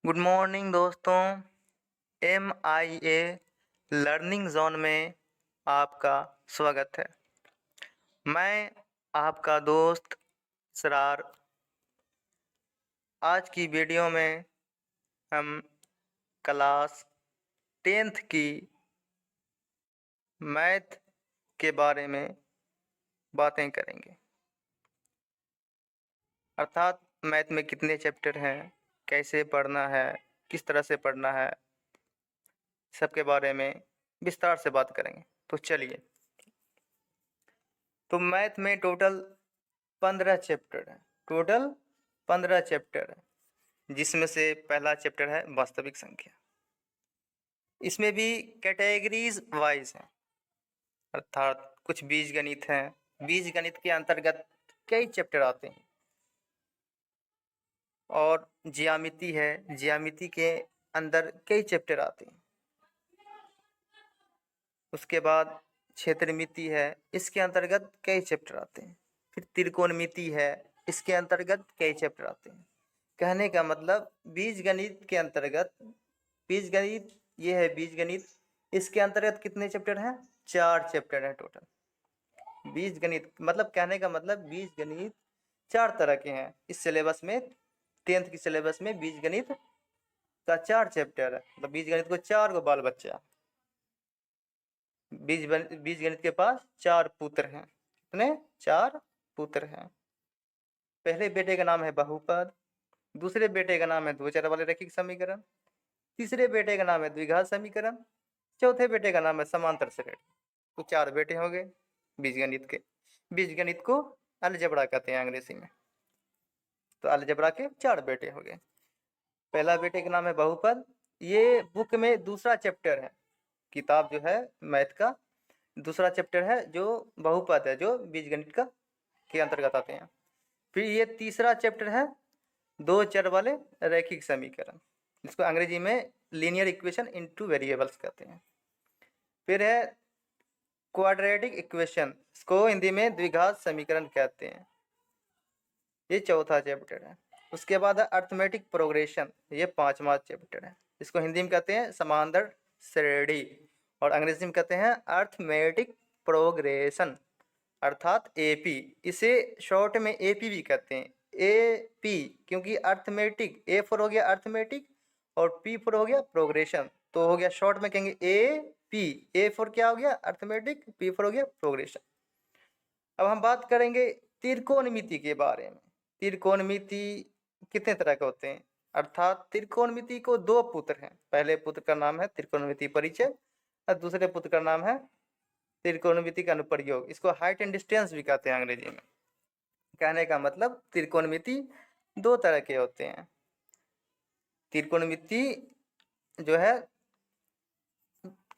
Good morning दोस्तों। MIA learning zone में आपका स्वागत है। मैं आपका दोस्त सरार। आज की वीडियो में हम क्लास 10th की मैथ के बारे में बातें करेंगे। अर्थात मैथ में कितने चैप्टर हैं, कैसे पढ़ना है, किस तरह से पढ़ना है, सबके बारे में विस्तार से बात करेंगे। तो चलिए। तो मैथ में टोटल 15 चैप्टर है। टोटल 15 चैप्टर है, जिसमें से पहला चैप्टर है वास्तविक संख्या। इसमें भी कैटेगरीज वाइज है, अर्थात कुछ बीजगणित है। बीजगणित के अंतर्गत कई चैप्टर आते हैं। और ज्यामिति है, ज्यामिति के अंदर कई चैप्टर आते हैं। उसके बाद क्षेत्रमिति है, इसके अंतर्गत कई चैप्टर आते हैं। फिर त्रिकोणमिति है, इसके अंतर्गत कई चैप्टर आते हैं। कहने का मतलब बीजगणित के अंतर्गत, बीजगणित ये है बीजगणित, इसके अंतर्गत कितने चैप्टर हैं? 4 चैप्टर हैं टोटल। बीजगणित मतलब, कहने का मतलब बीजगणित 4 तरह के हैं। इस सिलेबस में 10th की सिलेबस में बीजगणित का 4 चैप्टर है। मतलब बीजगणित को 4 गो बाल बच्चा, बीजगणित के पास 4 पुत्र हैं। कितने? 4 पुत्र हैं। पहले बेटे का नाम है बहुपद, दूसरे बेटे का नाम है दो चर वाले रैखिक समीकरण, तीसरे बेटे का नाम है द्विघात समीकरण, चौथे बेटे का नाम है समांतर श्रेणी। तो 4 बेटे हो गए बीजगणित के। बीजगणित को अलजेब्रा कहते हैं अंग्रेजी में। तो अलजेब्रा के 4 बेटे हो गए। पहला बेटे का नाम है बहुपद। ये बुक में दूसरा चैप्टर है, किताब जो है मैथ का दूसरा चैप्टर है, जो बहुपद है, जो बीजगणित का के अंतर्गत आते हैं। फिर ये तीसरा चैप्टर है दो चर वाले रैखिक समीकरण, जिसको अंग्रेजी में लीनियर इक्वेशन इनटू वेरिएबल्स कहते हैं। फिर है क्वाड्रेटिक इक्वेशन, इसको हिंदी में द्विघात समीकरण कहते हैं। ये चौथा चैप्टर है। उसके बाद है अर्थमेटिक प्रोग्रेशन, ये 5वां चैप्टर है। इसको हिंदी में कहते हैं समांतर श्रेणी, और अंग्रेजी में कहते हैं अर्थमेटिक प्रोग्रेशन, अर्थात AP। इसे शॉर्ट में AP भी कहते हैं। AP क्योंकि अर्थमेटिक, A फॉर हो गया अर्थमेटिक और P फॉर हो गया प्रोग्रेशन, तो हो गया शॉर्ट में कहेंगे AP। A फॉर क्या हो गया? अर्थमेटिक, P फॉर हो गया प्रोग्रेशन। अब हम बात करेंगे त्रिकोणमिति के बारे में। त्रिकोणमिति कितने तरह के होते हैं? अर्थात त्रिकोणमिति को 2 पुत्र हैं। पहले पुत्र का नाम है त्रिकोणमिति परिचय और दूसरे पुत्र का नाम है त्रिकोणमिति का अनुप्रयोग। इसको हाइट एंड डिस्टेंस भी कहते हैं अंग्रेजी में। कहने का मतलब त्रिकोणमिति 2 तरह के होते हैं। त्रिकोणमिति जो है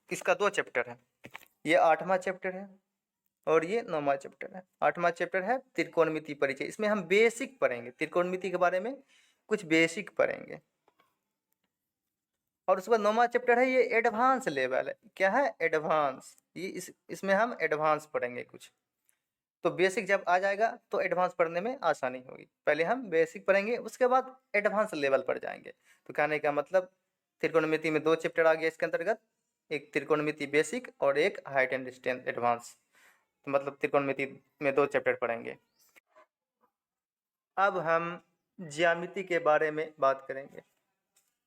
इसका 2 चैप्टर है। ये 8वां चैप्टर है और ये 9वां चैप्टर है। 8वां चैप्टर है त्रिकोणमिति परिचय। इसमें हम बेसिक पढ़ेंगे, त्रिकोणमिति के बारे में कुछ बेसिक पढ़ेंगे। और उसके बाद 9वां चैप्टर है, ये एडवांस लेवल है। क्या है? एडवांस। ये इसमें हम एडवांस पढ़ेंगे कुछ। तो बेसिक जब आ जाएगा तो एडवांस पढ़ने में आसानी होगी। पहले हम बेसिक पढ़ेंगे, उसके बाद एडवांस लेवल पर जाएंगे। तो कहने का मतलब त्रिकोणमिति में 2 चैप्टर आ गए इसके अंतर्गत, एक त्रिकोणमिति बेसिक और एक हाइट एंड डिस्टेंस एडवांस। तो मतलब त्रिकोणमिति में 2 चैप्टर पढ़ेंगे। अब हम ज्यामिति के बारे में बात करेंगे।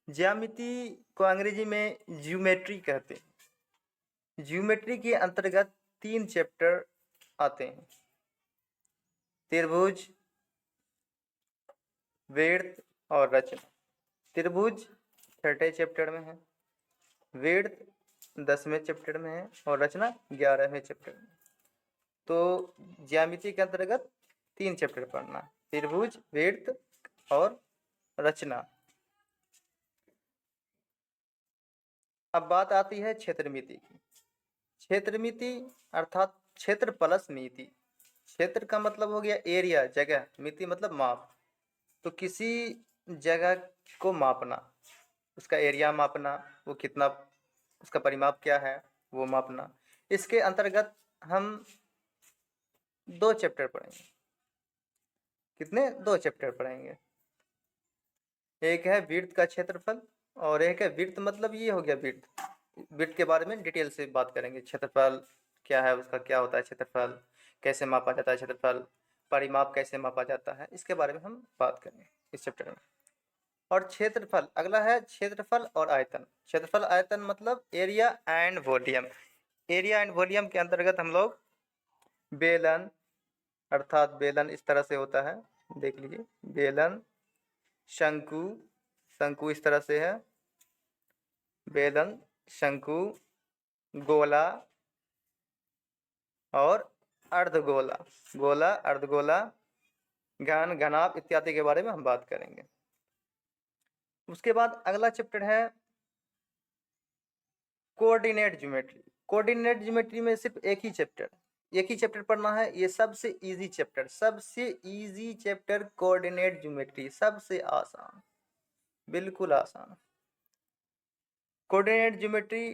ज्यामिति को अंग्रेजी में ज्योमेट्री कहते हैं। ज्योमेट्री के अंतर्गत 3 चैप्टर आते हैं, त्रिभुज, वृत्त और रचना। त्रिभुज 6ठे चैप्टर में है, वृत्त 10वें चैप्टर में है और रचना 11वें चैप्टर में। तो ज्यामिति के अंतर्गत 3 चैप्टर पढ़ना, त्रिभुज, वृत्त और रचना। अब बात आती है क्षेत्रमिति की। क्षेत्रमिति अर्थात क्षेत्र प्लस मिति। क्षेत्र का मतलब हो गया एरिया, जगह, मिति मतलब माप। तो किसी जगह को मापना, उसका एरिया मापना, वो कितना, उसका परिमाप क्या है वो मापना। इसके अंतर्गत हम 2 चैप्टर पढ़ेंगे। कितने? 2 चैप्टर पढ़ेंगे। एक है वृत्त का क्षेत्रफल और एक है वृत्त, मतलब ये हो गया वृत्त। वृत्त के बारे में डिटेल से बात करेंगे। क्षेत्रफल क्या है, उसका क्या होता है क्षेत्रफल, कैसे मापा जाता है क्षेत्रफल, परिमाप कैसे मापा जाता है, इसके बारे में हम बात करेंगे इस चैप्टर में। और क्षेत्रफल अगला है, क्षेत्रफल और आयतन। क्षेत्रफल आयतन मतलब area and volume. Area and volume के अंतर्गत हम लोग बेलन, अर्थात बेलन इस तरह से होता है, देख लीजिए बेलन, शंकु, शंकु इस तरह से है, बेलन, शंकु, गोला और अर्धगोला, गोला, अर्धगोला, घन, घनाभ इत्यादि के बारे में हम बात करेंगे। उसके बाद अगला चैप्टर है कोऑर्डिनेट ज्योमेट्री। कोऑर्डिनेट ज्योमेट्री में सिर्फ एक ही चैप्टर पढ़ना है। ये सबसे इजी चैप्टर, सबसे इजी चैप्टर कोऑर्डिनेट ज्योमेट्री, सबसे आसान, बिल्कुल आसान। कोऑर्डिनेट ज्योमेट्री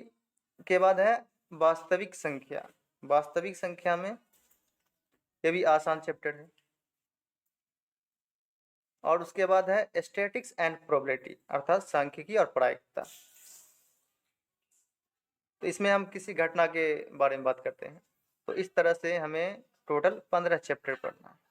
के बाद है वास्तविक संख्या। वास्तविक संख्या में ये भी आसान चैप्टर है। और उसके बाद है स्टैटिक्स एंड प्रोबेबिलिटी, अर्थात सांख्यिकी और प्रायिकता। तो इसमें हम किसी घटना के बारे में बात करते हैं। तो इस तरह से हमें टोटल 15 चैप्टर पढ़ना है।